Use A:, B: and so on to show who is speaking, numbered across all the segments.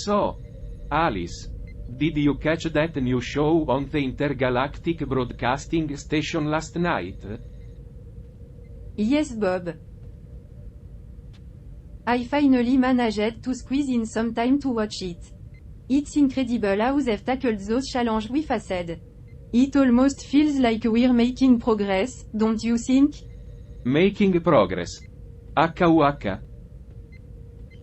A: So, Alice, did you catch that new show on the intergalactic broadcasting station last night?
B: Yes, Bob. I finally managed to squeeze in some time to watch it. It's incredible how they've tackled those challenges with acid. It almost feels like we're making progress, don't you think?
A: Making progress. Waka.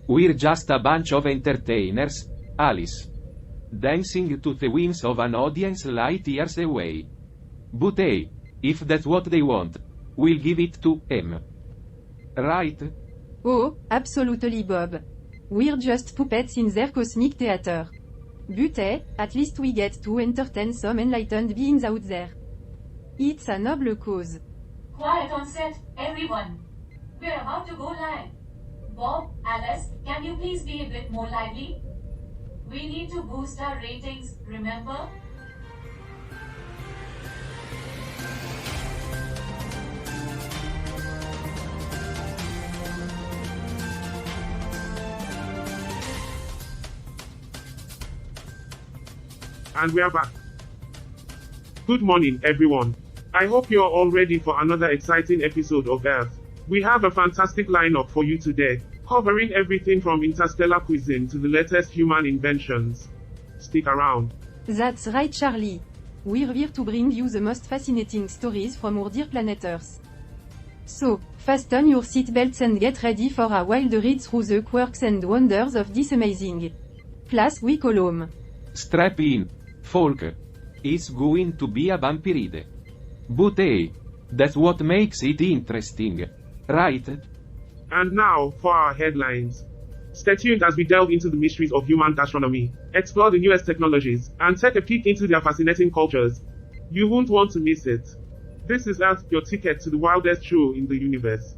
A: We're just a bunch of entertainers, Alice. Dancing to the whims of an audience light years away. But hey, if that's what they want, we'll give it to them. Right?
B: Oh, absolutely, Bob. We're just puppets in their cosmic theater. But hey, at least we get to entertain some enlightened beings out there. It's a noble cause.
C: Quiet on set, everyone. We're about to go live. Bob, Alice, can you please be a bit more lively? We need to boost our ratings, remember?
D: And we are back. Good morning, everyone. I hope you're all ready for another exciting episode of Earth. We have a fantastic lineup for you today, covering everything from interstellar cuisine to the latest human inventions. Stick around.
B: That's right, Charlie. We're here to bring you the most fascinating stories from our dear planet Earth. So, fasten your seatbelts and get ready for a wild read through the quirks and wonders of this amazing place we call home.
A: Strap in, folk. It's going to be a bumpy ride. But hey, that's what makes it interesting. Right?
D: And now, for our headlines. Stay tuned as we delve into the mysteries of human gastronomy, explore the newest technologies, and take a peek into their fascinating cultures. You won't want to miss it. This is Earth, your ticket to the wildest show in the universe.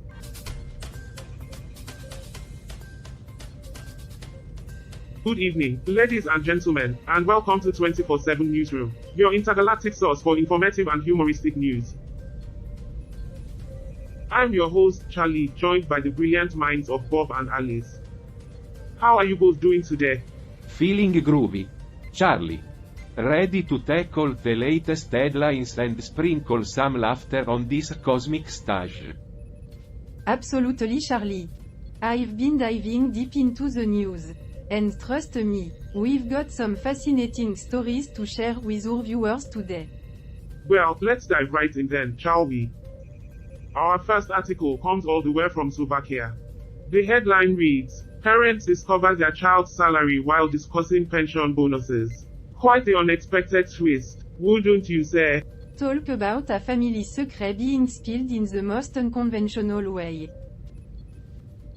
D: Good evening, ladies and gentlemen, and welcome to 24/7 Newsroom, your intergalactic source for informative and humoristic news. I'm your host, Charlie, joined by the brilliant minds of Bob and Alice. How are you both doing today?
A: Feeling groovy. Charlie. Ready to tackle the latest headlines and sprinkle some laughter on this cosmic stage.
B: Absolutely, Charlie. I've been diving deep into the news. And trust me, we've got some fascinating stories to share with our viewers today.
D: Well, let's dive right in then, shall we? Our first article comes all the way from Slovakia. The headline reads, "Parents discover their child's salary while discussing pension bonuses." Quite the unexpected twist, wouldn't you say?
B: Talk about a family secret being spilled in the most unconventional way.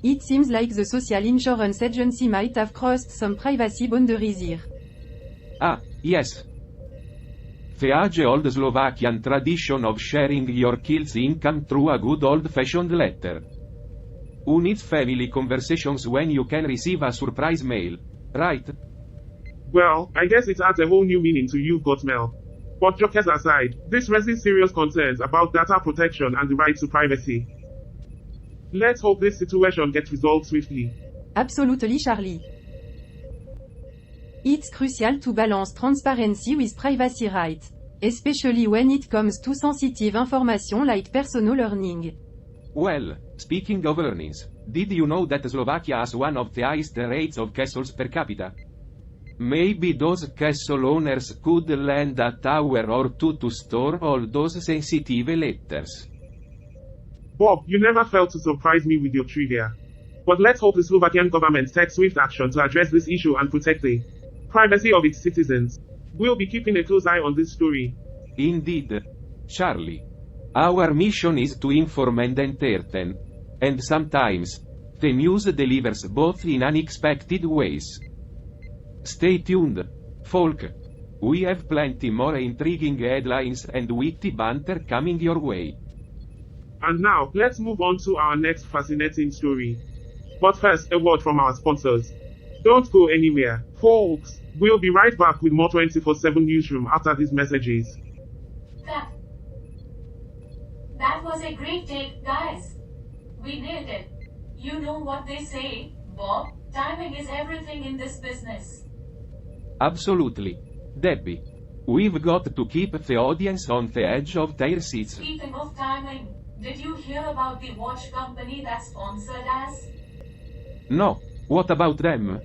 B: It seems like the Social Insurance Agency might have crossed some privacy boundaries here.
A: Ah, yes. The age-old Slovakian tradition of sharing your kid's income through a good old-fashioned letter. Who needs family conversations when you can receive a surprise mail, right?
D: Well, I guess it adds a whole new meaning to You've Got Mail. But jokes aside, this raises serious concerns about data protection and the right to privacy. Let's hope this situation gets resolved swiftly.
B: Absolutely, Charlie. It's crucial to balance transparency with privacy rights, especially when it comes to sensitive information like personal learning.
A: Well, speaking of earnings, did you know that Slovakia has one of the highest rates of castles per capita? Maybe those castle owners could lend a tower or two to store all those sensitive letters.
D: Bob, you never failed to surprise me with your trivia. But let's hope the Slovakian government takes swift action to address this issue and protect the privacy of its citizens. We'll be keeping a close eye on this story.
A: Indeed. Charlie. Our mission is to inform and entertain. And sometimes, the news delivers both in unexpected ways. Stay tuned, folk. We have plenty more intriguing headlines and witty banter coming your way.
D: And now, let's move on to our next fascinating story. But first, a word from our sponsors. Don't go anywhere, folks. We'll be right back with more 24/7 Newsroom after these messages.
C: That was a great take, guys. We nailed it. You know what they say, Bob, timing is everything in this business.
A: Absolutely. Debbie. We've got to keep the audience on the edge of their seats.
C: Speaking of timing, did you hear about the watch company that sponsored us?
A: No. What about them?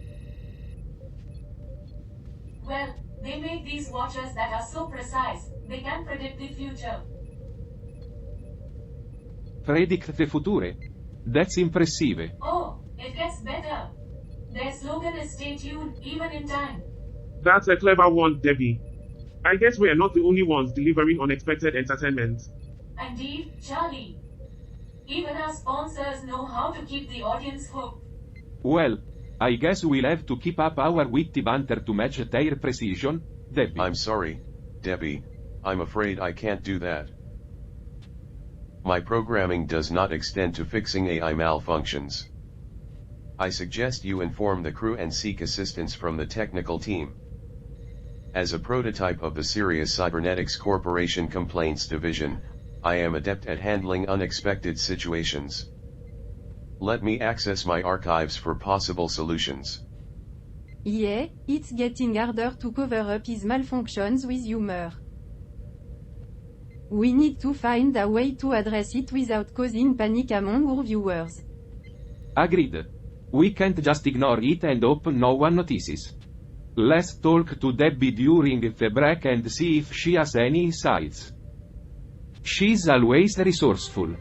C: Well, they make these watches that are so precise, they can predict the future.
A: Predict the future? That's impressive.
C: Oh, it gets better. Their slogan is stay tuned, even in time.
D: That's a clever one, Debbie. I guess we are not the only ones delivering unexpected entertainment.
C: Indeed, Charlie. Even our sponsors know how to keep the audience hooked.
A: Well, I guess we'll have to keep up our witty banter to match their precision, Debbie.
E: I'm sorry, Debbie. I'm afraid I can't do that. My programming does not extend to fixing AI malfunctions. I suggest you inform the crew and seek assistance from the technical team. As a prototype of the Sirius Cybernetics Corporation Complaints Division, I am adept at handling unexpected situations. Let me access my archives for possible solutions.
B: Yeah, it's getting harder to cover up his malfunctions with humor. We need to find a way to address it without causing panic among our viewers.
A: Agreed. We can't just ignore it and hope no one notices. Let's talk to Debbie during the break and see if she has any insights. She's always resourceful.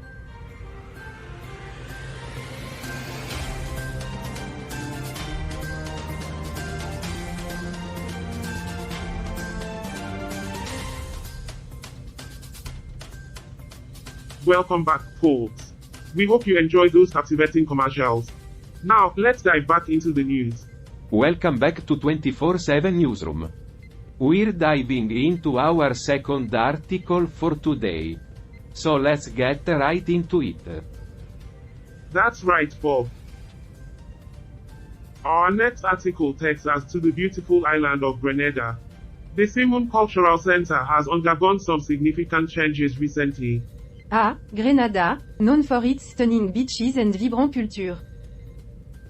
D: Welcome back, folks. We hope you enjoyed those captivating commercials. Now, let's dive back into the news.
A: Welcome back to 24/7 Newsroom. We're diving into our second article for today. So let's get right into it.
D: That's right, Bob. Our next article takes us to the beautiful island of Grenada. The Simon Cultural Center has undergone some significant changes recently.
B: Ah, Grenada, known for its stunning beaches and vibrant culture.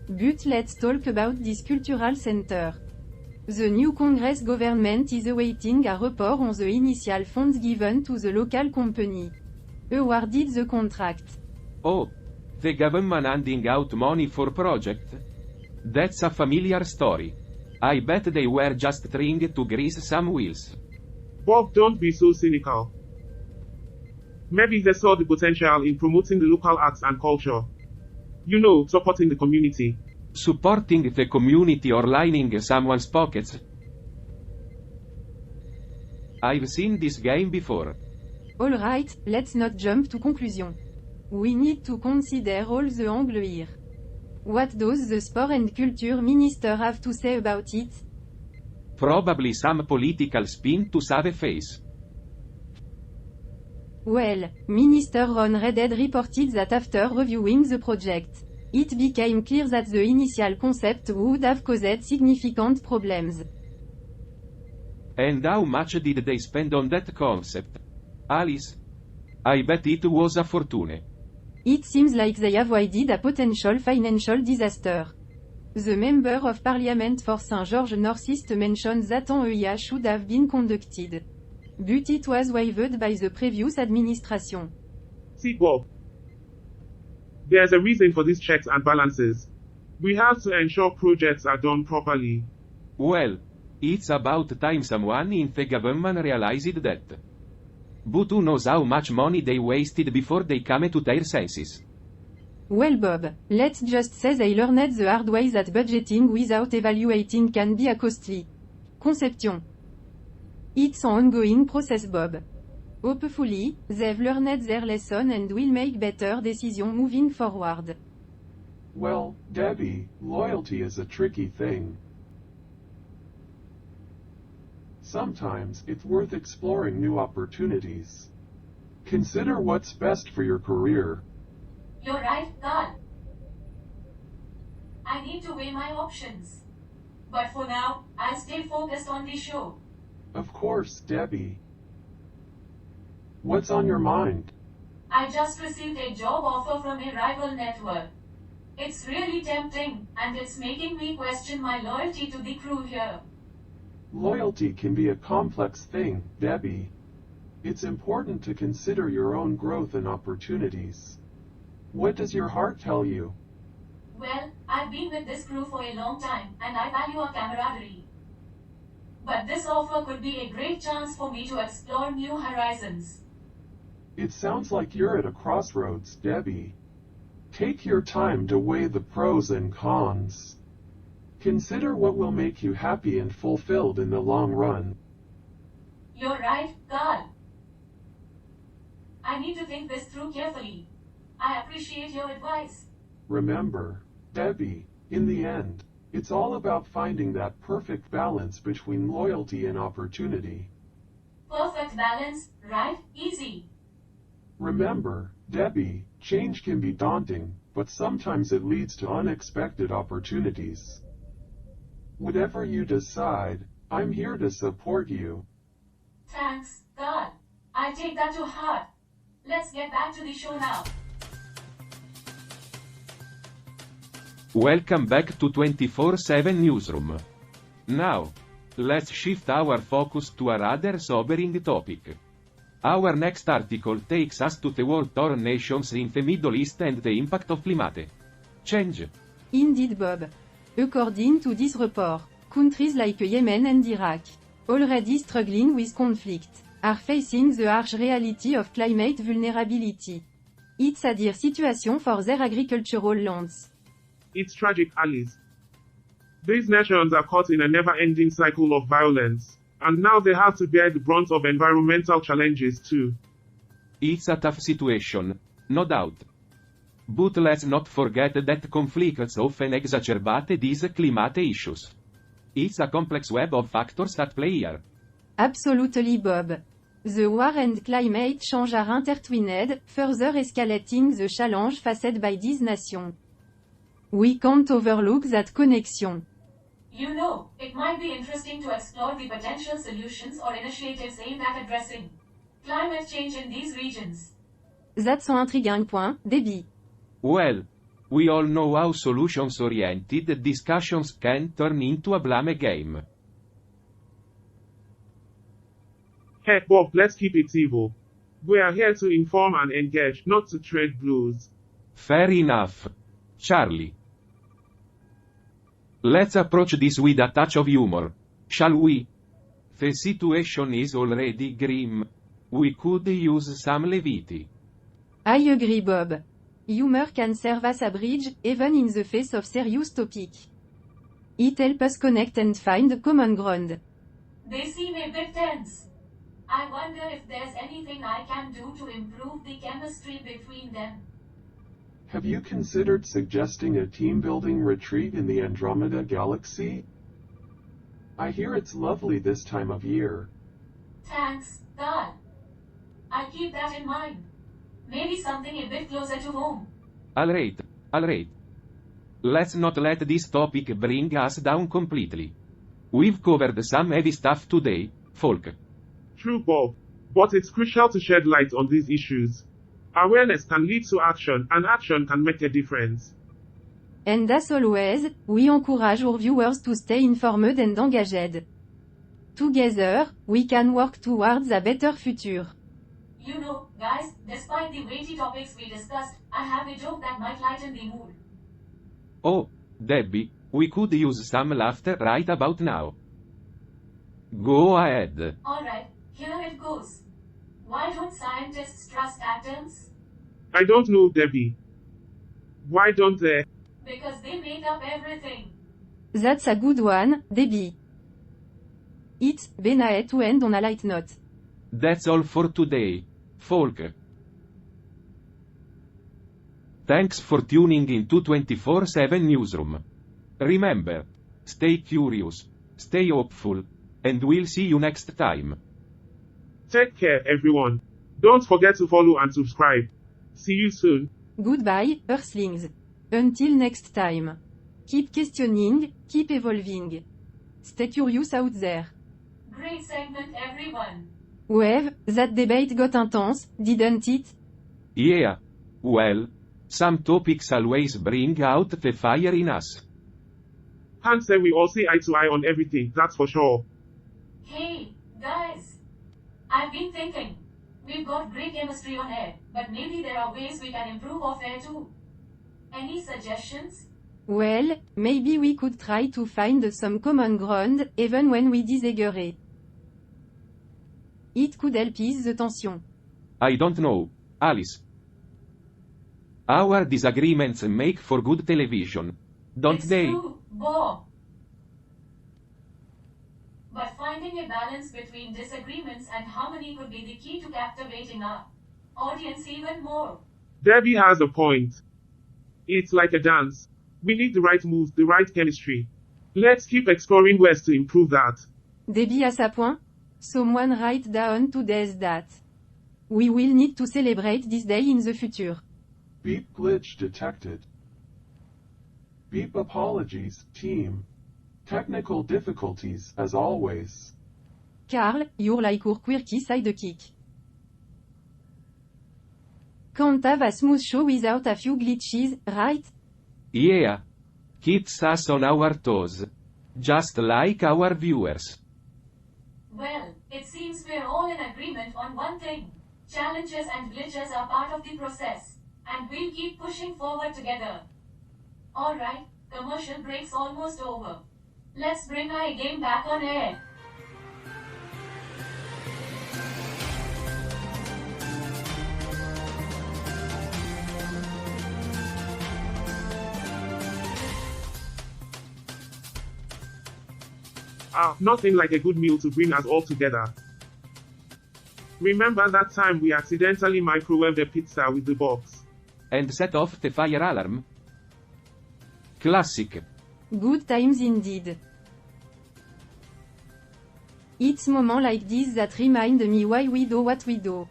B: But let's talk about this cultural center. The new Congress government is awaiting a report on the initial funds given to the local company. Awarded the contract.
A: Oh, the government handing out money for project? That's a familiar story. I bet they were just trying to grease some wheels.
D: Bob, don't be so cynical. Maybe they saw the potential in promoting the local arts and culture. You know, supporting the community.
A: Supporting the community or lining someone's pockets? I've seen this game before.
B: Alright, let's not jump to conclusion. We need to consider all the angles here. What does the Sport and Culture Minister have to say about it?
A: Probably some political spin to save a face.
B: Well, Minister Ron Redded reported that after reviewing the project, it became clear that the initial concept would have caused significant problems.
A: And how much did they spend on that concept? Alice? I bet it was a fortune.
B: It seems like they avoided a potential financial disaster. The Member of Parliament for St. George Northeast mentioned that an EIA should have been conducted. But it was waived by the previous administration.
D: See, Bob. There's a reason for these checks and balances. We have to ensure projects are done properly.
A: Well, it's about time someone in the government realized that. But who knows how much money they wasted before they came to their senses.
B: Well, Bob, let's just say they learned the hard way that budgeting without evaluating can be a costly conception. It's an ongoing process, Bob. Hopefully, they've learned their lesson and will make better decisions moving forward.
F: Well, Debbie, loyalty is a tricky thing. Sometimes it's worth exploring new opportunities. Consider what's best for your career.
C: You're right, Karl. I need to weigh my options. But for now, I'll stay focused on the show.
F: Of course, Debbie. What's on your mind?
C: I just received a job offer from a rival network. It's really tempting, and it's making me question my loyalty to the crew here.
F: Loyalty can be a complex thing, Debby. It's important to consider your own growth and opportunities. What does your heart tell you?
C: Well, I've been with this crew for a long time, and I value our camaraderie. But this offer could be a great chance for me to explore new horizons.
F: It sounds like you're at a crossroads, Debby. Take your time to weigh the pros and cons. Consider what will make you happy and fulfilled in the long run.
C: You're right, Karl. I need to think this through carefully. I appreciate your advice.
F: Remember, Debby, in the end, it's all about finding that perfect balance between loyalty and opportunity.
C: Perfect balance, right? Easy.
F: Remember, Debby, change can be daunting, but sometimes it leads to unexpected opportunities. Whatever you decide, I'm here to support you.
C: Thanks, Karl. I'll take that to heart. Let's get back to the show now.
A: Welcome back to 24/7 Newsroom. Now, let's shift our focus to a rather sobering topic. Our next article takes us to the war-torn nations in the Middle East and the impact of climate change.
B: Indeed, Bob. According to this report, countries like Yemen and Iraq, already struggling with conflict, are facing the harsh reality of climate vulnerability. It's a dire situation for their agricultural lands.
D: It's tragic, Alice. These nations are caught in a never-ending cycle of violence, and now they have to bear the brunt of environmental challenges too.
A: It's a tough situation, no doubt. But let's not forget that conflicts often exacerbate these climate issues. It's a complex web of factors at play here.
B: Absolutely, Bob. The war and climate change are intertwined, further escalating the challenge faced by these nations. We can't overlook that connection.
C: You know, it might be interesting to explore the potential solutions or initiatives aimed at addressing climate change in these regions.
B: That's an intriguing point, Debby.
A: Well, we all know how solutions-oriented discussions can turn into a blame game.
D: Hey, Bob, let's keep it civil. We are here to inform and engage, not to trade blows.
A: Fair enough. Charlie. Let's approach this with a touch of humor, shall we? The situation is already grim. We could use some levity.
B: I agree, Bob. Humor can serve as a bridge, even in the face of serious topic. It helps us connect and find common ground.
C: They seem a bit tense. I wonder if there's anything I can do to improve the chemistry between them.
F: Have you considered suggesting a team-building retreat in the Andromeda Galaxy? I hear it's lovely this time of year.
C: Thanks, Karl. I'll keep that in mind. Maybe something a bit closer to home.
A: Alright. Let's not let this topic bring us down completely. We've covered some heavy stuff today, folk.
D: True, Bob. But it's crucial to shed light on these issues. Awareness can lead to action, and action can make a difference.
B: And as always, we encourage our viewers to stay informed and engaged. Together, we can work towards a better future.
C: You know, guys, despite the weighty topics we discussed, I have a joke that might lighten the mood.
A: Oh, Debbie, we could use some laughter right about now. Go ahead.
C: Alright, here it goes. Why don't scientists trust atoms?
D: I don't know, Debbie. Why don't they?
C: Because they make up everything.
B: That's a good one, Debby. It's been a to end on a light note.
A: That's all for today, folk. Thanks for tuning into 24/7 Newsroom. Remember, stay curious, stay hopeful, and we'll see you next time.
D: Take care, everyone. Don't forget to follow and subscribe. See you soon.
B: Goodbye, Earthlings. Until next time. Keep questioning, keep evolving. Stay curious out there.
C: Great segment, everyone.
B: Well, that debate got intense, didn't it?
A: Yeah. Well, Some topics always bring out the fire in us.
D: Can't say we all see eye to eye on everything, that's for sure.
C: Hey, guys. I've been thinking. We've got great chemistry on air, but maybe there are ways we can improve off air too. Any suggestions?
B: Well, maybe we could try to find some common ground, even when we disagree. It could help ease the tension.
A: I don't know, Alice. Our disagreements make for good television. Don't
C: It's
A: they?
C: true, Bob. But finding a balance between disagreements and harmony could be the key to captivating our audience even more.
D: Debby has a point. It's like a dance. We need the right moves, the right chemistry. Let's keep exploring ways to improve that.
B: Debby à sa point? Someone write down today's date. We will need to celebrate this day in the future.
F: Beep glitch detected. Beep apologies, team. Technical difficulties, as always.
B: Karl, you're like our quirky sidekick. Can't have a smooth show without a few glitches, right?
A: Yeah. Keeps us on our toes. Just like our viewers.
C: Well, it seems we're all in agreement on one thing. Challenges and glitches are part of the process, and we'll keep pushing forward together. Alright, commercial break's almost over. Let's bring our game back on air.
D: Nothing like a good meal to bring us all together. Remember that time we accidentally microwaved a pizza with the box?
A: And set off the fire alarm? Classic.
B: Good times indeed. It's moments like this that remind me why we do what we do.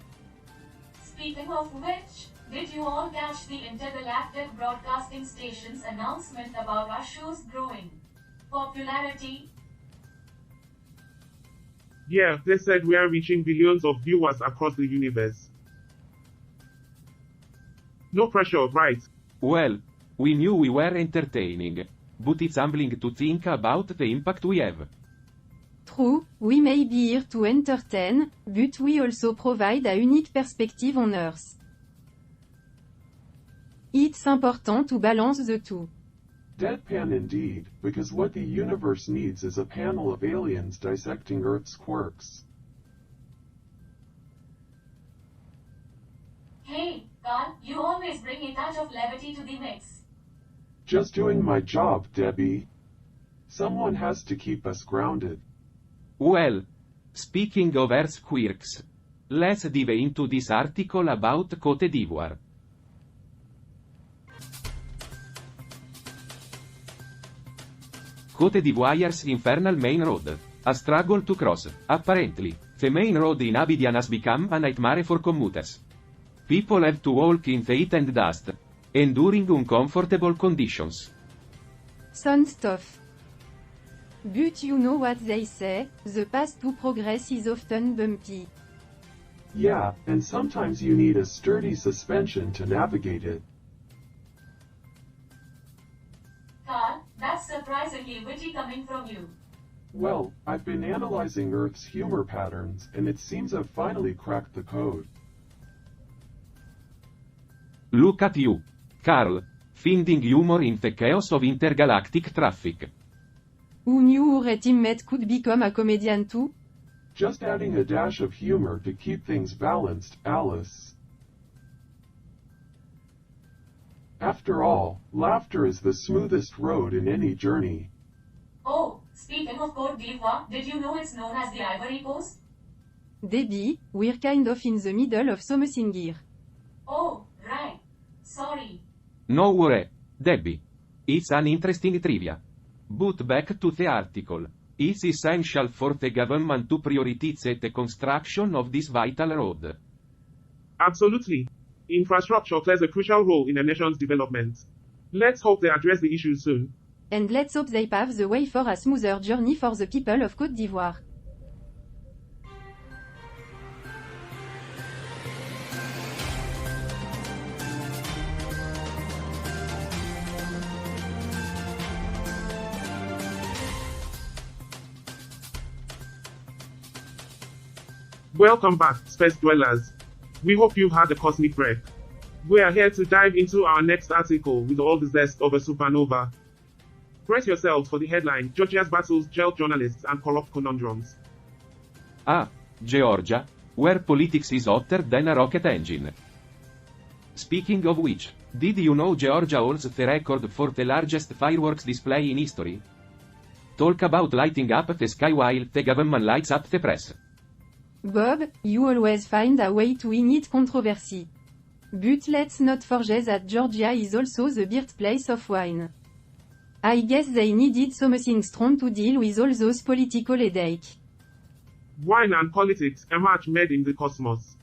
C: Speaking of which, did you all catch the intergalactic broadcasting station's announcement about our show's growing popularity?
D: Yeah, they said we are reaching billions of viewers across the universe. No pressure, right?
A: Well, we knew we were entertaining. But it's humbling to think about the impact we have.
B: True, we may be here to entertain, but we also provide a unique perspective on Earth. It's important to balance the two.
F: Deadpan indeed, because what the universe needs is a panel of aliens dissecting Earth's quirks.
C: Hey, Karl, you always bring a touch of levity to the mix.
F: Just doing my job, Debby. Someone has to keep us grounded.
A: Well, speaking of Earth's quirks, let's dive into this article about Côte d'Ivoire. Côte d'Ivoire's infernal main road. A struggle to cross. Apparently, the main road in Abidjan has become a nightmare for commuters. People have to walk in heat and dust, enduring uncomfortable conditions.
B: Sounds tough. But you know what they say, the path to progress is often bumpy.
F: Yeah, and sometimes you need a sturdy suspension to navigate it.
C: Karl, that's surprisingly witty coming from you.
F: Well, I've been analyzing Earth's humor patterns, and it seems I've finally cracked the code.
A: Look at you, Karl, finding humor in the chaos of intergalactic traffic.
B: Who knew our teammate could become a comedian too?
F: Just adding a dash of humor to keep things balanced, Alice. After all, laughter is the smoothest road in any journey.
C: Oh, speaking of Côte d'Ivoire, did you know it's known as the Ivory Coast?
B: Debby, we're kind of in the middle of something here.
C: Oh, right. Sorry.
A: No worry, Debby. It's an interesting trivia. But back to the article. It's essential for the government to prioritize the construction of this vital road.
D: Absolutely. Infrastructure plays a crucial role in a nation's development. Let's hope they address the issue soon.
B: And let's hope they pave the way for a smoother journey for the people of Côte d'Ivoire.
D: Welcome back, space dwellers. We hope you've had a cosmic break. We are here to dive into our next article with all the zest of a supernova. Brace yourselves for the headline, Georgia's battles jailed journalists and corrupt conundrums.
A: Ah, Georgia, where politics is hotter than a rocket engine. Speaking of which, did you know Georgia holds the record for the largest fireworks display in history? Talk about lighting up the sky while the government lights up the press.
B: Bob, you always find a way to ignite controversy. But let's not forget that Georgia is also the birthplace of wine. I guess they needed something strong to deal with all those political headaches.
D: Wine and politics, a match made in the cosmos.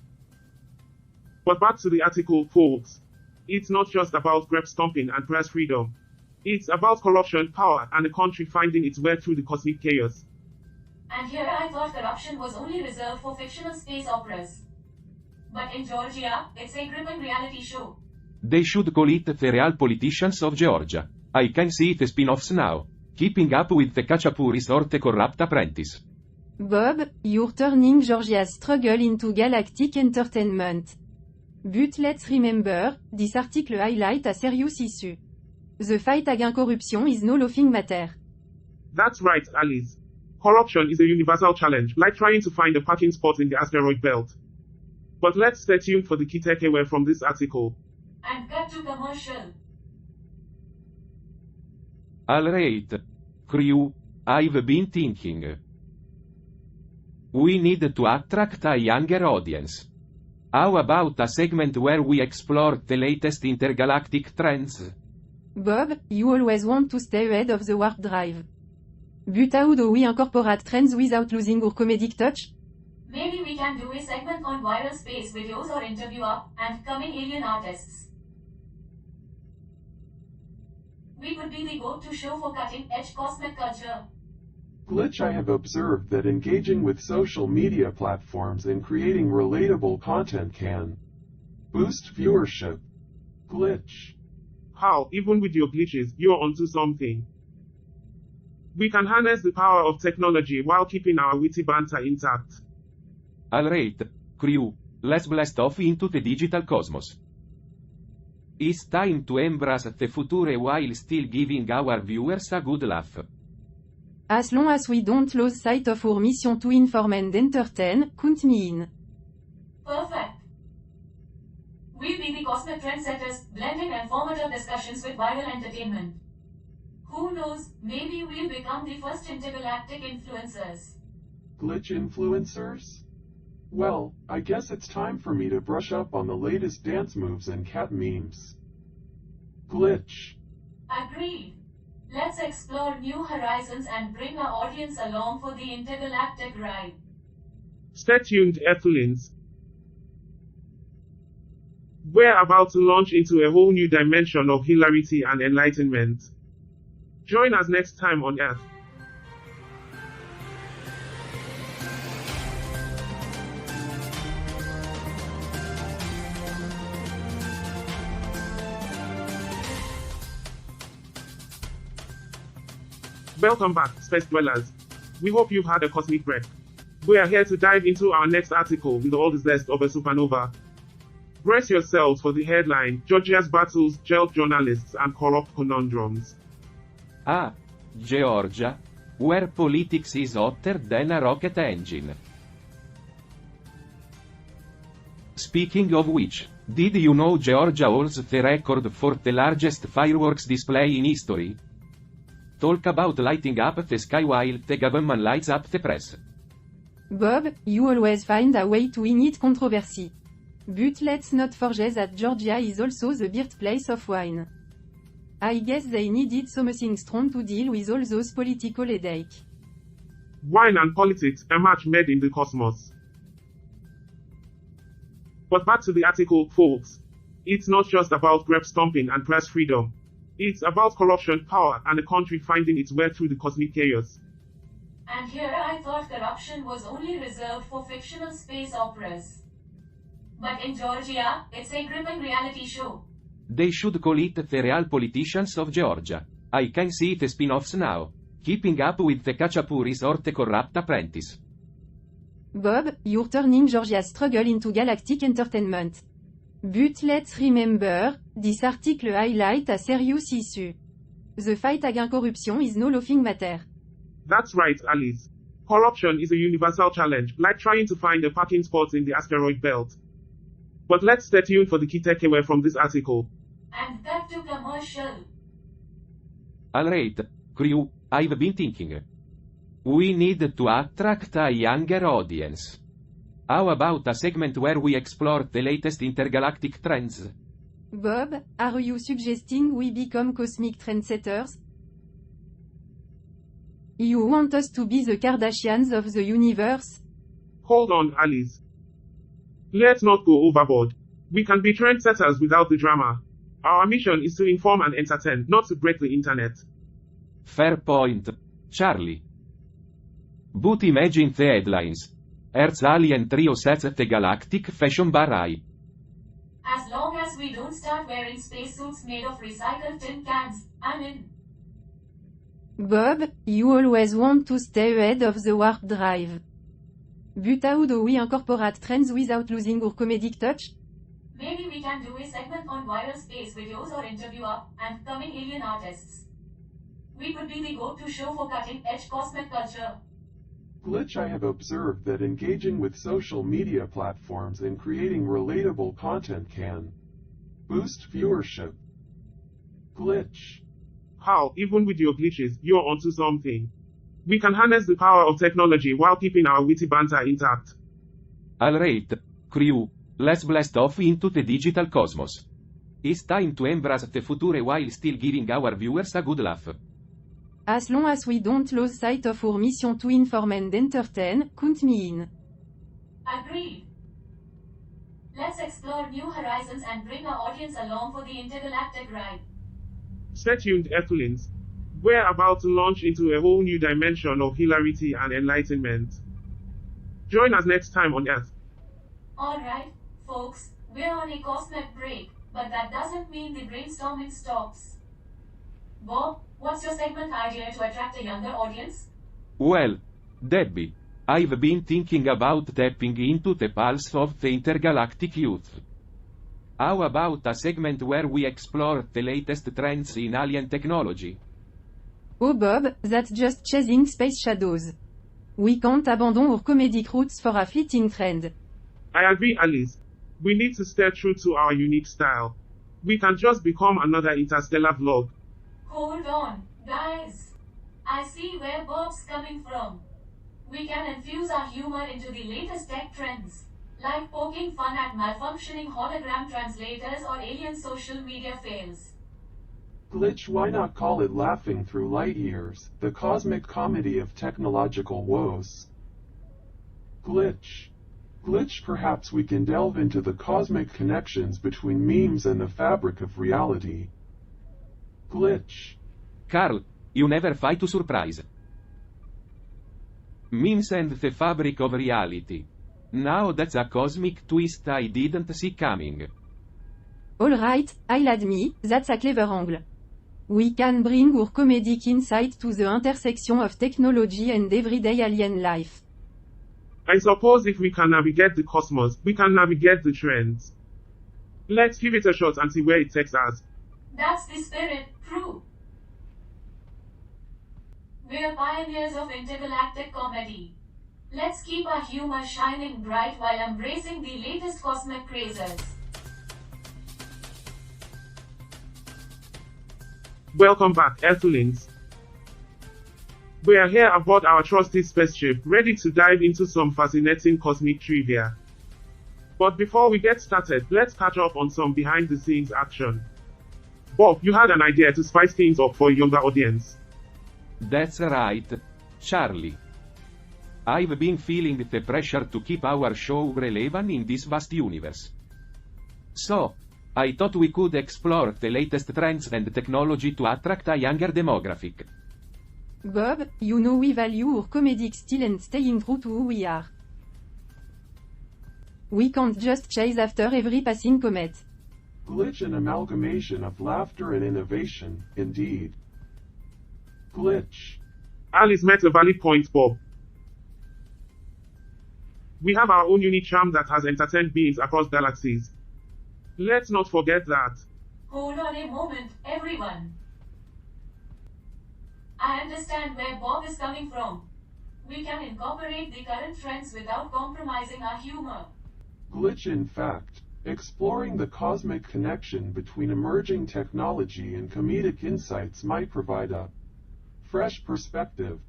D: But back to the article, folks. It's not just about grape stomping and press freedom. It's about corruption, power, and a country finding its way through the cosmic chaos.
C: And here I thought corruption was only reserved for fictional space operas. But in Georgia, it's a gripping reality show.
A: They should call it the Real Politicians of Georgia. I can see the spin-offs now. Keeping up with the Kachapuris or the Corrupt Apprentice.
B: Bob, you're turning Georgia's struggle into galactic entertainment. But let's remember, this article highlights a serious issue. The fight against corruption is no laughing matter.
D: That's right, Alice. Corruption is a universal challenge, like trying to find a parking spot in the asteroid belt. But let's stay tuned for the key takeaway from this article.
C: And cut to commercial.
A: Alright. Crew, I've been thinking. We need to attract a younger audience. How about a segment where we explore the latest intergalactic trends?
B: Bob, you always want to stay ahead of the warp drive. But how do we incorporate trends without losing our comedic touch?
C: Maybe we can do a segment on viral space videos or interviewer and coming alien artists. We could be the go-to show for cutting-edge cosmic culture.
F: Glitch, I have observed that engaging with social media platforms and creating relatable content can boost viewership. Glitch.
D: How, even with your glitches, you're onto something. We can harness the power of technology while keeping our witty banter intact.
A: Alright, crew, let's blast off into the digital cosmos. It's time to embrace the future while still giving our viewers a good laugh.
B: As long as we don't lose sight of our mission to inform and entertain, count me in.
C: Perfect. We'll be the cosmic trendsetters, blending informative discussions with viral entertainment. Who knows, maybe we'll become the first intergalactic influencers.
F: Glitch influencers? Well, I guess it's time for me to brush up on the latest dance moves and cat memes. Glitch.
C: Agreed. Let's explore new horizons and bring our audience along for the intergalactic ride.
D: Stay tuned, Earthlings. We're about to launch into a whole new dimension of hilarity and enlightenment. Join us next time on Earth. Welcome back, space dwellers. We hope you've had a cosmic break. We are here to dive into our next article with all the zest of a supernova. Brace yourselves for the headline, Georgia's battles jailed journalists and corrupt conundrums.
A: Ah, Georgia, where politics is hotter than a rocket engine. Speaking of which, did you know Georgia holds the record for the largest fireworks display in history? Talk about lighting up the sky while the government lights up the press.
B: Bob, you always find a way to ignite controversy. But let's not forget that Georgia is also the birthplace of wine. I guess they needed something strong to deal with all those political headaches.
D: Wine and politics, a match made in the cosmos. But back to the article, folks. It's not just about grape stomping and press freedom. It's about corruption, power, and a country finding its way through the cosmic chaos.
C: And here I thought corruption was only reserved for fictional space operas. But in Georgia, it's a gripping reality show.
A: They should call it the Real Politicians of Georgia. I can see the spin-offs now. Keeping up with the Kachapuris or the Corrupt Apprentice.
B: Bob, you're turning Georgia's struggle into galactic entertainment. But let's remember, this article highlight a serious issue. The fight against corruption is no laughing matter.
D: That's right, Alice. Corruption is a universal challenge, like trying to find a parking spot in the asteroid belt. But let's stay tuned for the key takeaway from this article.
C: And cut to commercial.
A: Alright, crew, I've been thinking. We need to attract a younger audience. How about a segment where we explore the latest intergalactic trends?
B: Bob, are you suggesting we become cosmic trendsetters? You want us to be the Kardashians of the universe?
D: Hold on, Alice. Let's not go overboard. We can be trendsetters without the drama. Our mission is to inform and entertain, not to break the internet.
A: Fair point, Charlie. But imagine the headlines. Earth's alien trio sets the galactic fashion bar high.
C: As long as we don't start wearing spacesuits made of recycled tin cans, I'm in.
B: Bob, you always want to stay ahead of the warp drive. But how do we incorporate trends without losing our comedic touch?
C: Maybe we can do a segment on viral space videos or interview up and coming alien artists. We could be the go-to show for cutting-edge cosmic culture.
F: Glitch, I have observed that engaging with social media platforms and creating relatable content can boost viewership. Glitch.
D: Karl, even with your glitches, you're onto something. We can harness the power of technology while keeping our witty banter intact.
A: Alright, crew, let's blast off into the digital cosmos. It's time to embrace the future while still giving our viewers a good laugh.
B: As long as we don't lose sight of our mission to inform and entertain, count me in.
C: Agreed. Let's explore new horizons and bring our audience along for the intergalactic ride.
D: Stay tuned, Earthlings. We're about to launch into a whole new dimension of hilarity and enlightenment. Join us next time on Earth.
C: Alright, folks, we're on a cosmic break, but that doesn't mean the brainstorming stops. Bob, what's your segment idea to attract a younger audience?
A: Well, Debby, I've been thinking about tapping into the pulse of the intergalactic youth. How about a segment where we explore the latest trends in alien technology?
B: Oh Bob, that's just chasing space shadows. We can't abandon our comedic roots for a fleeting trend.
D: I agree, Alice. We need to stay true to our unique style. We can just become another interstellar vlog.
C: Hold on, guys. I see where Bob's coming from. We can infuse our humor into the latest tech trends, like poking fun at malfunctioning hologram translators or alien social media fails.
F: Glitch, why not call it Laughing Through Light Years, the cosmic comedy of technological woes? Glitch. Glitch, perhaps we can delve into the cosmic connections between memes and the fabric of reality. Glitch.
A: Karl, you never fail to surprise. Memes and the fabric of reality. Now that's a cosmic twist I didn't see coming.
B: Alright, I'll admit, that's a clever angle. We can bring our comedic insight to the intersection of technology and everyday alien life.
D: I suppose if we can navigate the cosmos, we can navigate the trends. Let's give it a shot and see where it takes us.
C: That's the spirit, crew. We're pioneers of intergalactic comedy. Let's keep our humor shining bright while embracing the latest cosmic crazes.
D: Welcome back, Earthlings. We are here aboard our trusty spaceship, ready to dive into some fascinating cosmic trivia. But before we get started, let's catch up on some behind-the-scenes action. Bob, you had an idea to spice things up for a younger audience.
A: That's right, Charlie. I've been feeling the pressure to keep our show relevant in this vast universe. So, I thought we could explore the latest trends and technology to attract a younger demographic.
B: Bob, you know we value our comedic style and staying true to who we are. We can't just chase after every passing comet.
F: Glitch, an amalgamation of laughter and innovation, indeed. Glitch.
D: Alice made a valid point, Bob. We have our own unique charm that has entertained beings across galaxies. Let's not forget that.
C: Hold on a moment, everyone. I understand where Bob is coming from. We can incorporate the current trends without compromising our humor.
F: Glitch in fact, exploring the cosmic connection between emerging technology and comedic insights might provide a fresh perspective.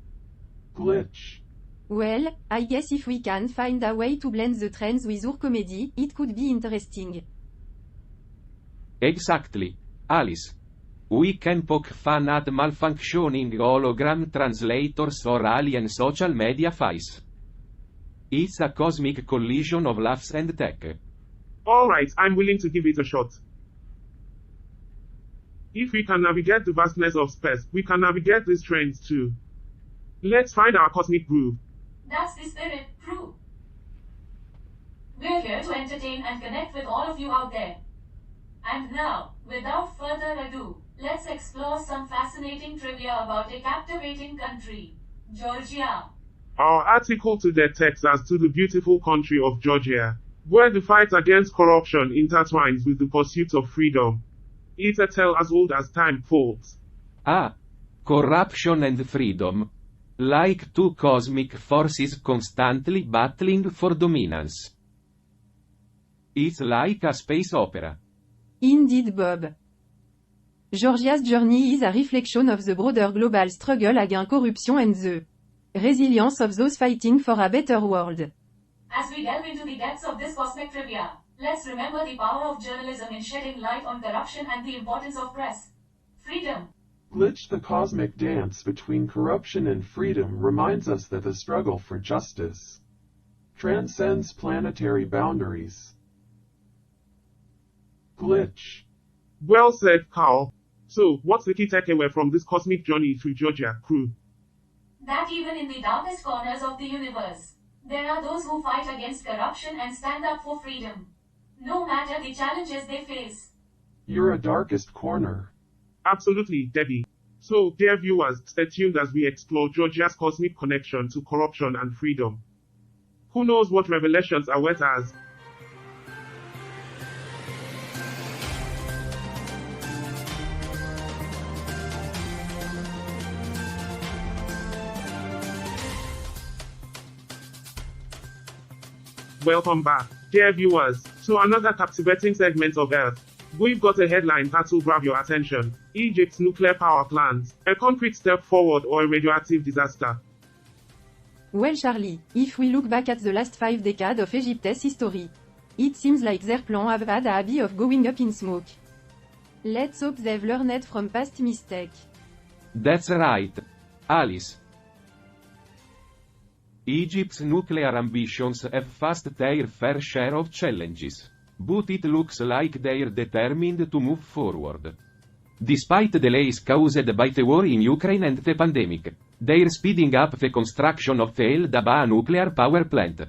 F: Glitch.
B: Well, I guess if we can find a way to blend the trends with our comedy, it could be interesting.
A: Exactly, Alice. We can poke fun at malfunctioning hologram translators or alien social media files. It's a cosmic collision of laughs and tech.
D: Alright, I'm willing to give it a shot. If we can navigate the vastness of space, we can navigate these trends too. Let's find our cosmic groove.
C: That's the spirit, true. We're here to entertain and connect with all of you out there. And now, without further ado, let's explore some fascinating trivia about a captivating country, Georgia.
D: Our article today takes us to the beautiful country of Georgia, where the fight against corruption intertwines with the pursuit of freedom. It's a tale as old as time folks.
A: Ah, corruption and freedom. Like two cosmic forces constantly battling for dominance. It's like a space opera.
B: Indeed, Bob. Georgia's journey is a reflection of the broader global struggle against corruption and the resilience of those fighting for a better world.
C: As we delve into the depths of this cosmic trivia, let's remember the power of journalism in shedding light on corruption and the importance of press freedom.
F: Glitch, the cosmic dance between corruption and freedom, reminds us that the struggle for justice transcends planetary boundaries. Glitch.
D: Well said, Karl. So, what's the key takeaway from this cosmic journey through Georgia, crew?
C: That even in the darkest corners of the universe, there are those who fight against corruption and stand up for freedom, no matter the challenges they face.
F: You're a darkest corner.
D: Absolutely, Debby. So, dear viewers, stay tuned as we explore Georgia's cosmic connection to corruption and freedom. Who knows what revelations await us? Welcome back, dear viewers, to another captivating segment of Earth. We've got a headline that will grab your attention. Egypt's nuclear power plants, a concrete step forward or a radioactive disaster.
B: Well, Charlie, if we look back at the last 5 decades of Egypt's history, it seems like their plans have had a habit of going up in smoke. Let's hope they've learned from past mistakes.
A: That's right, Alice. Egypt's nuclear ambitions have faced their fair share of challenges, but it looks like they're determined to move forward. Despite delays caused by the war in Ukraine and the pandemic, they're speeding up the construction of the El Daba nuclear power plant.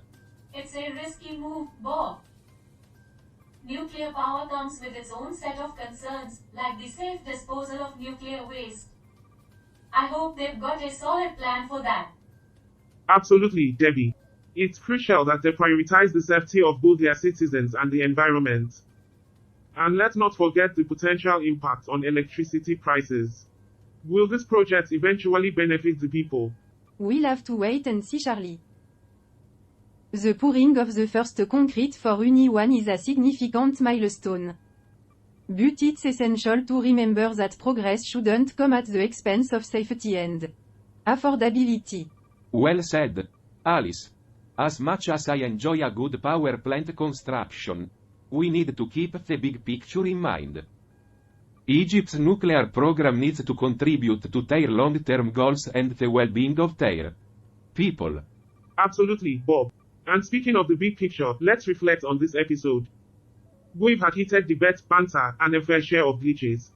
C: It's a risky move, Bob. Nuclear power comes with its own set of concerns, like the safe disposal of nuclear waste. I hope they've got a solid plan for that.
D: Absolutely, Debby. It's crucial that they prioritize the safety of both their citizens and the environment. And let's not forget the potential impact on electricity prices. Will this project eventually benefit the people?
B: We'll have to wait and see, Charlie. The pouring of the first concrete for Uni 1 is a significant milestone. But it's essential to remember that progress shouldn't come at the expense of safety and affordability.
A: Well said, Alice. As much as I enjoy a good power plant construction, we need to keep the big picture in mind. Egypt's nuclear program needs to contribute to their long-term goals and the well-being of their people.
D: Absolutely, Bob. And speaking of the big picture, let's reflect on this episode. We've had heated debates, banter, and a fair share of glitches.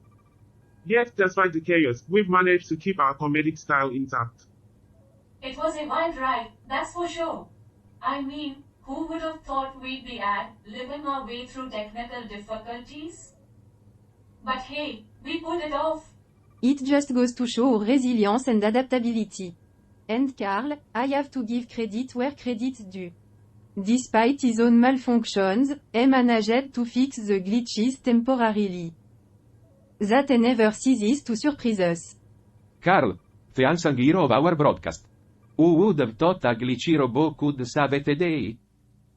D: Yet, despite the chaos, we've managed to keep our comedic style intact.
C: It was a wild ride, that's for sure. I mean, who would have thought we'd be living our way through technical difficulties? But hey, we pulled it off.
B: It just goes to show our resilience and adaptability. And Karl, I have to give credit where credit's due. Despite his own malfunctions, he managed to fix the glitches temporarily. That he never ceases to surprise us.
A: Karl, the unsung hero of our broadcast. Who would have thought a glitchy robot could save a day?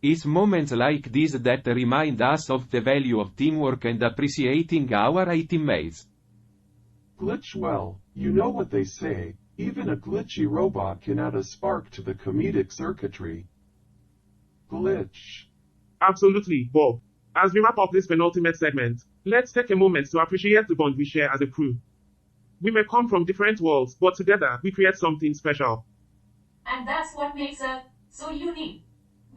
A: It's moments like these that remind us of the value of teamwork and appreciating our teammates.
F: Glitch well, you know what they say, even a glitchy robot can add a spark to the comedic circuitry. Glitch.
D: Absolutely, Bob. As we wrap up this penultimate segment, let's take a moment to appreciate the bond we share as a crew. We may come from different worlds, but together we create something special.
C: And that's what makes us so unique.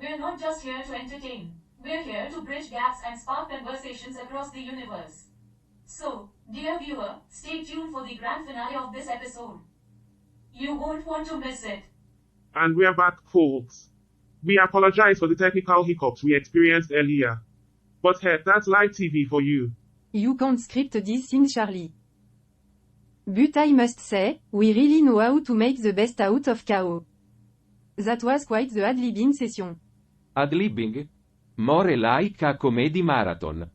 C: We're not just here to entertain. We're here to bridge gaps and spark conversations across the universe. So, dear viewer, stay tuned for the grand finale of this episode. You won't want to miss it.
D: And we're back, folks. We apologize for the technical hiccups we experienced earlier. But hey, that's live TV for you.
B: You can't script these things, Charlie. But I must say, we really know how to make the best out of chaos. That was quite the ad-libbing session.
A: Ad-libbing? More like a comedy marathon.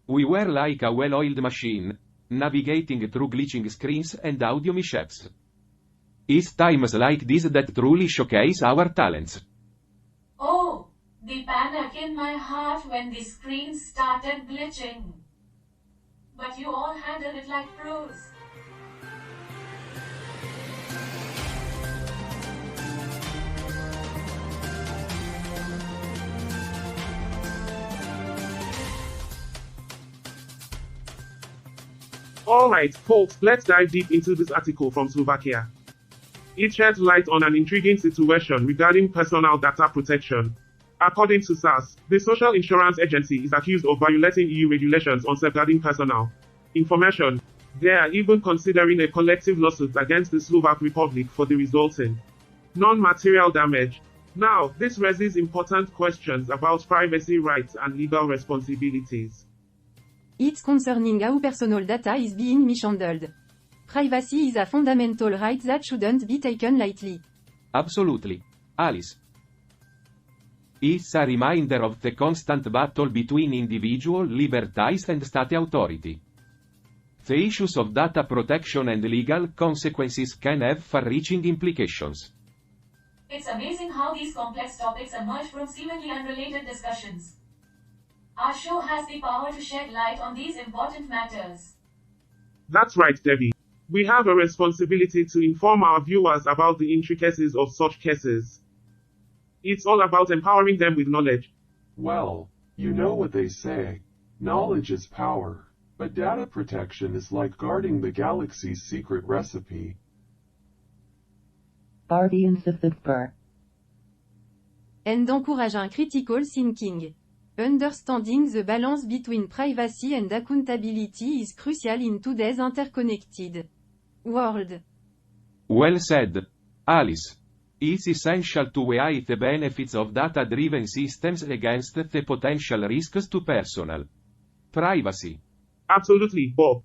A: We were like a well-oiled machine, navigating through glitching screens and audio mishaps. It's times like this that truly showcase our talents.
C: Oh, the panic in my heart when the screen started glitching. But you all handled it like pros.
D: Alright, folks, let's dive deep into this article from Slovakia. It sheds light on an intriguing situation regarding personal data protection. According to SAS, the Social Insurance Agency is accused of violating EU regulations on safeguarding personal information. They are even considering a collective lawsuit against the Slovak Republic for the resulting non-material damage. Now, this raises important questions about privacy rights and legal responsibilities.
B: It's concerning how personal data is being mishandled. Privacy is a fundamental right that shouldn't be taken lightly.
A: Absolutely. Alice. It's a reminder of the constant battle between individual liberties and state authority. The issues of data protection and legal consequences can have far-reaching implications.
C: It's amazing how these complex topics emerge from seemingly unrelated discussions. Our show has the power to shed light on these important matters.
D: That's right, Debby. We have a responsibility to inform our viewers about the intricacies of such cases. It's all about empowering them with knowledge.
F: Well, you know what they say. Knowledge is power. But data protection is like guarding the galaxy's secret recipe.
G: Guardians of the Spur.
B: And encourage un critical thinking. Understanding the balance between privacy and accountability is crucial in today's interconnected world.
A: Well said, Alice. It's essential to weigh the benefits of data-driven systems against the potential risks to personal privacy.
D: Absolutely, Bob.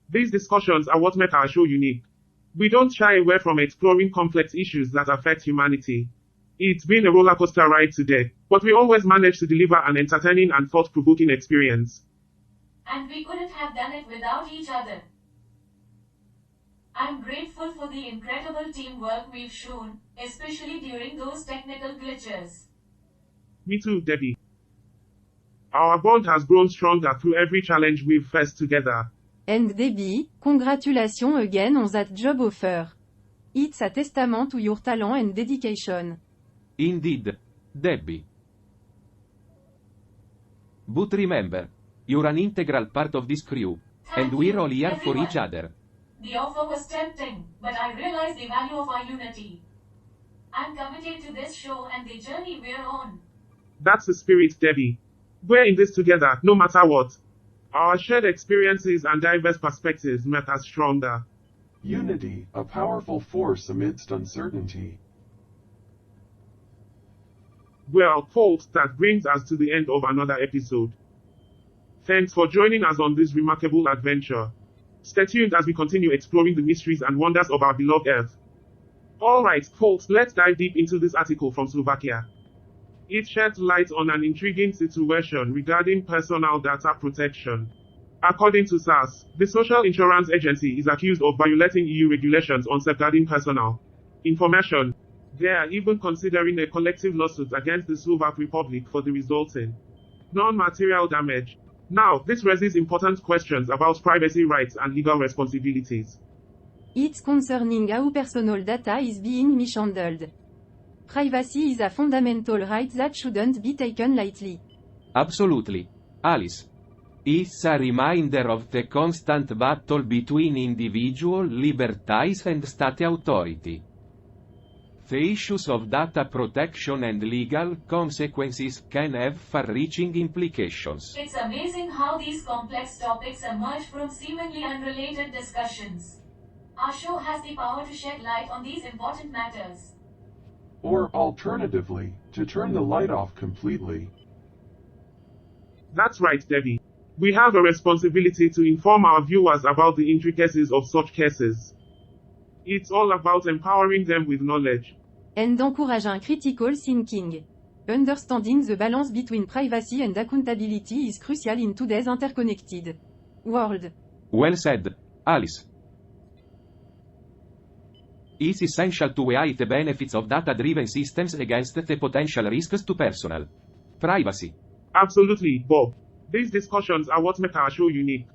D: These discussions are what make our show unique. We don't shy away from exploring complex issues that affect humanity. It's been a roller coaster ride today, but we always manage to deliver an entertaining and thought-provoking experience.
C: And we couldn't have done it without each other. I'm grateful for the incredible teamwork we've shown, especially during those technical glitches.
D: Me too, Debby. Our bond has grown stronger through every challenge we've faced together.
B: And Debby, congratulations again on that job offer. It's a testament to your talent and dedication.
A: Indeed, Debby. But remember, you're an integral part of this crew, and we're all here for each other.
C: The offer was tempting, but I realized the value of our unity. I'm committed to this show and the journey we're on.
D: That's the spirit, Debby. We're in this together, no matter what. Our shared experiences and diverse perspectives make us stronger.
F: Unity, a powerful force amidst uncertainty.
D: Well, folks, that brings us to the end of another episode. Thanks for joining us on this remarkable adventure. Stay tuned as we continue exploring the mysteries and wonders of our beloved Earth. Alright, folks, let's dive deep into this article from Slovakia. It sheds light on an intriguing situation regarding personal data protection. According to SARS, the Social Insurance Agency is accused of violating EU regulations on safeguarding personal information. They are even considering a collective lawsuit against the Slovak Republic for the resulting non-material damage. Now, this raises important questions about privacy rights and legal responsibilities.
B: It's concerning how personal data is being mishandled. Privacy is a fundamental right that shouldn't be taken lightly.
A: Absolutely. Alice. It's a reminder of the constant battle between individual liberties and state authority. The issues of data protection and legal consequences can have far-reaching implications.
C: It's amazing how these complex topics emerge from seemingly unrelated discussions. Our show has the power to shed light on these important matters.
F: Or alternatively, to turn the light off completely.
D: That's right, Debby. We have a responsibility to inform our viewers about the intricacies of such cases. It's all about empowering them with knowledge.
B: And encouraging critical thinking. Understanding the balance between privacy and accountability is crucial in today's interconnected world.
A: Well said, Alice. It's essential to weigh the benefits of data-driven systems against the potential risks to personal privacy.
D: Absolutely, Bob. These discussions are what make our show unique.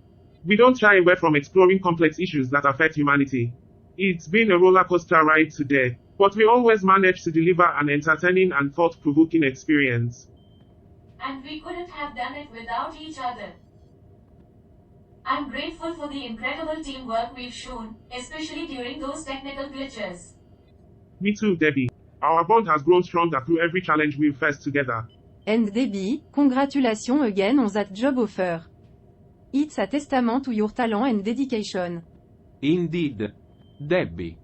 D: We don't shy away from exploring complex issues that affect humanity. It's been a roller coaster ride today, but we always manage to deliver an entertaining and thought-provoking experience.
C: And we couldn't have done it without each other. I'm grateful for the incredible teamwork we've shown, especially during those technical glitches.
D: Me too, Debby. Our bond has grown stronger through every challenge we've faced together.
B: And Debby, congratulations again on that job offer. It's a testament to your talent and dedication.
A: Indeed. Debby.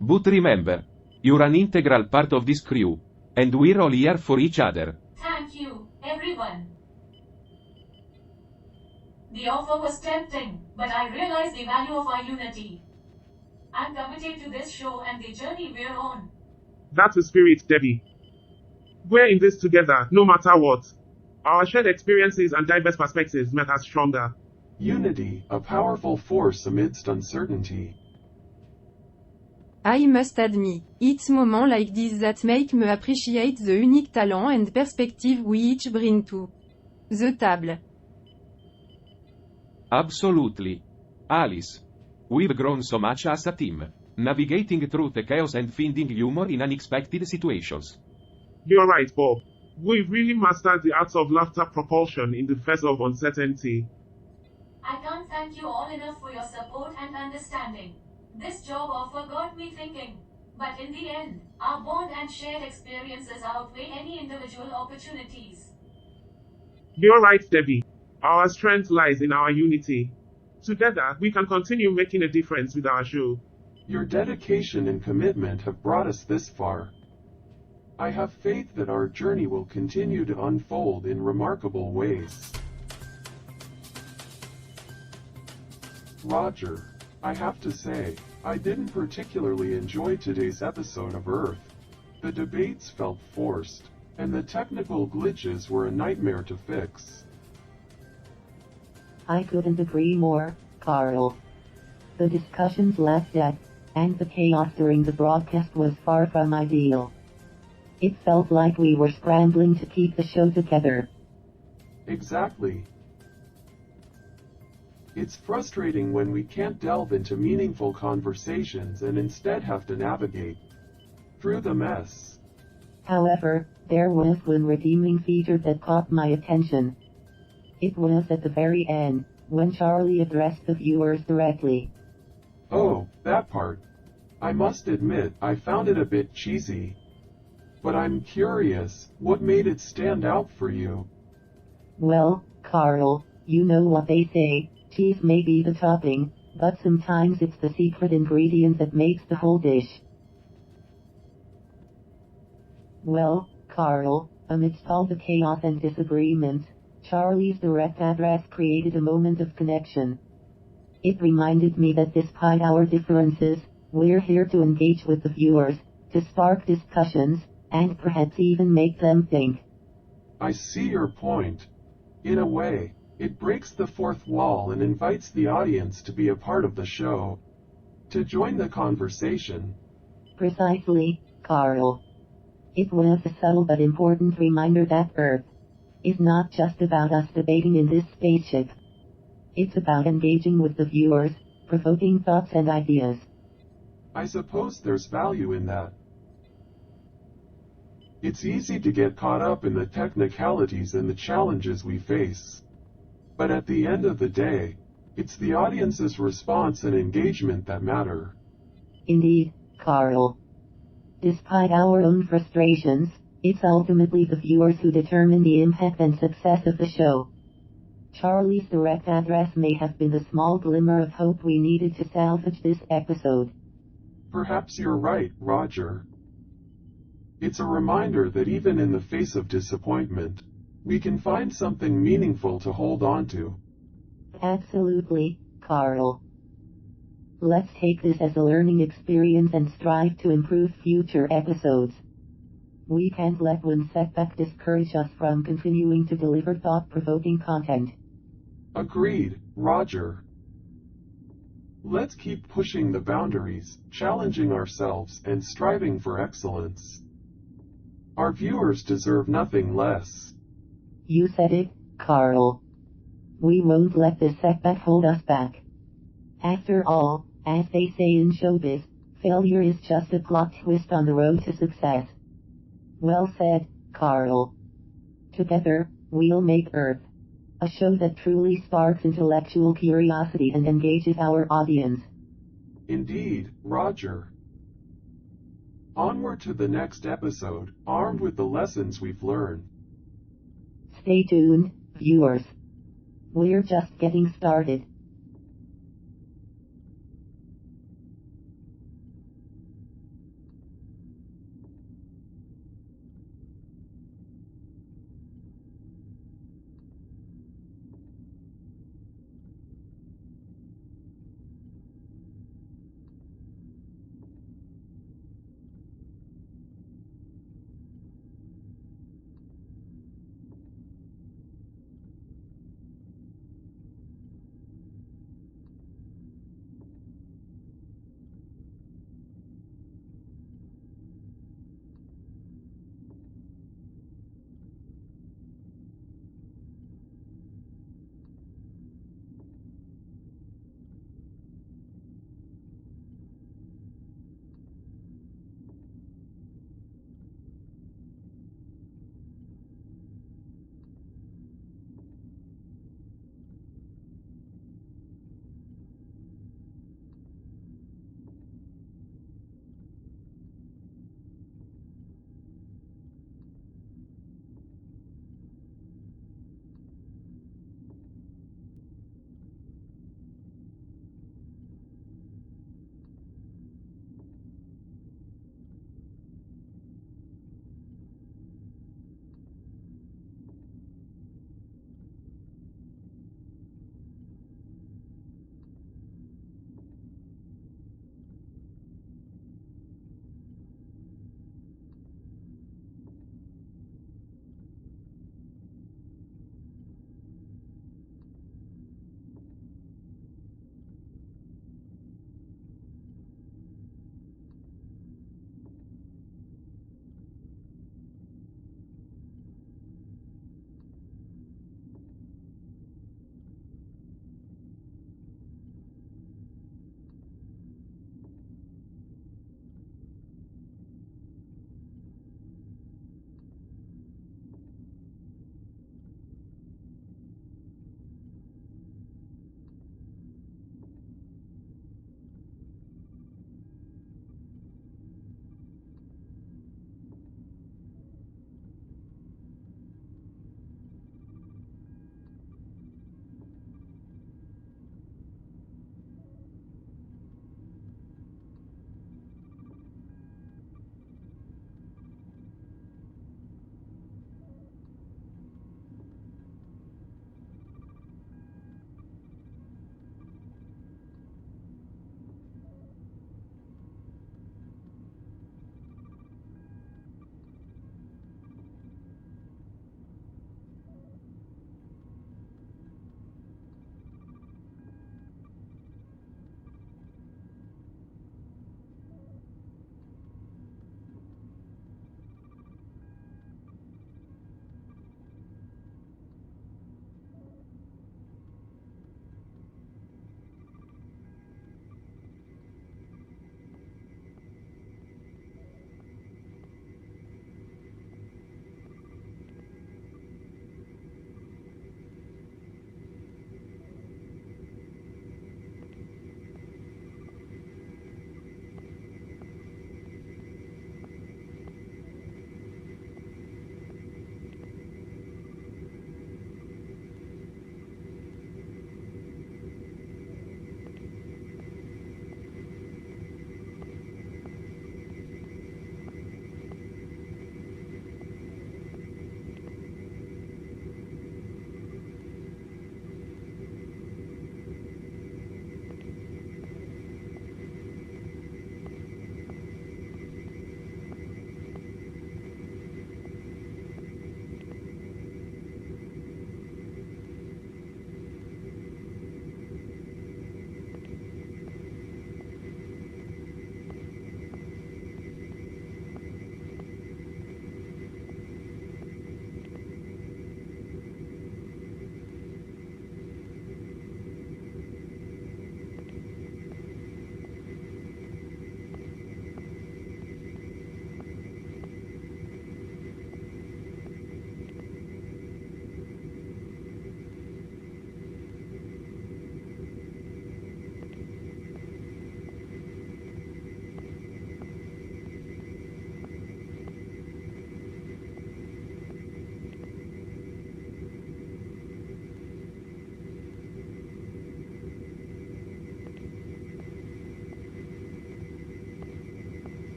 A: But remember, you're an integral part of this crew, and we're all here for each other.
C: Thank you, everyone. The offer was tempting, but I realized the value of our unity. I'm committed to this show and the journey we're on.
D: That's the spirit, Debby. We're in this together, no matter what. Our shared experiences and diverse perspectives make us stronger.
F: Unity, a powerful force amidst uncertainty.
B: I must admit, it's moments like this that make me appreciate the unique talent and perspective we each bring to the table.
A: Absolutely. Alice. We've grown so much as a team, navigating through the chaos and finding humor in unexpected situations.
D: You're right, Bob. We've really mastered the art of laughter propulsion in the face of uncertainty.
C: I can't thank you all enough for your support and understanding. This job offer got me thinking. But in the end, our bond and shared experiences outweigh any individual opportunities.
D: You're right, Debby. Our strength lies in our unity. Together, we can continue making a difference with our show.
F: Your dedication and commitment have brought us this far. I have faith that our journey will continue to unfold in remarkable ways. Roger, I have to say, I didn't particularly enjoy today's episode of Earth. The debates felt forced, and the technical glitches were a nightmare to fix.
G: I couldn't agree more, Karl. The discussions lacked depth, and the chaos during the broadcast was far from ideal. It felt like we were scrambling to keep the show together.
F: Exactly. It's frustrating when we can't delve into meaningful conversations and instead have to navigate through the mess.
G: However, there was one redeeming feature that caught my attention. It was at the very end, when Charlie addressed the viewers directly.
F: Oh, that part. I must admit, I found it a bit cheesy. But I'm curious, what made it stand out for you?
G: Well, Karl, you know what they say, cheese may be the topping, but sometimes it's the secret ingredient that makes the whole dish. Well, Karl, amidst all the chaos and disagreements, Charlie's direct address created a moment of connection. It reminded me that despite our differences, we're here to engage with the viewers, to spark discussions, and perhaps even make them think.
F: I see your point. In a way, it breaks the fourth wall and invites the audience to be a part of the show, to join the conversation.
G: Precisely, Karl. It was a subtle but important reminder that Earth is not just about us debating in this spaceship. It's about engaging with the viewers, provoking thoughts and ideas.
F: I suppose there's value in that. It's easy to get caught up in the technicalities and the challenges we face. But at the end of the day, it's the audience's response and engagement that matter.
G: Indeed, Karl. Despite our own frustrations, it's ultimately the viewers who determine the impact and success of the show. Charlie's direct address may have been the small glimmer of hope we needed to salvage this episode.
F: Perhaps you're right, Roger. It's a reminder that even in the face of disappointment, we can find something meaningful to hold on to.
G: Absolutely, Karl. Let's take this as a learning experience and strive to improve future episodes. We can't let one setback discourage us from continuing to deliver thought-provoking content.
F: Agreed, Roger. Let's keep pushing the boundaries, challenging ourselves, and striving for excellence. Our viewers deserve nothing less.
G: You said it, Karl. We won't let this setback hold us back. After all, as they say in showbiz, failure is just a plot twist on the road to success. Well said, Karl. Together, we'll make Earth a show that truly sparks intellectual curiosity and engages our audience.
F: Indeed, Roger. Onward to the next episode, armed with the lessons we've learned.
G: Stay tuned, viewers. We're just getting started.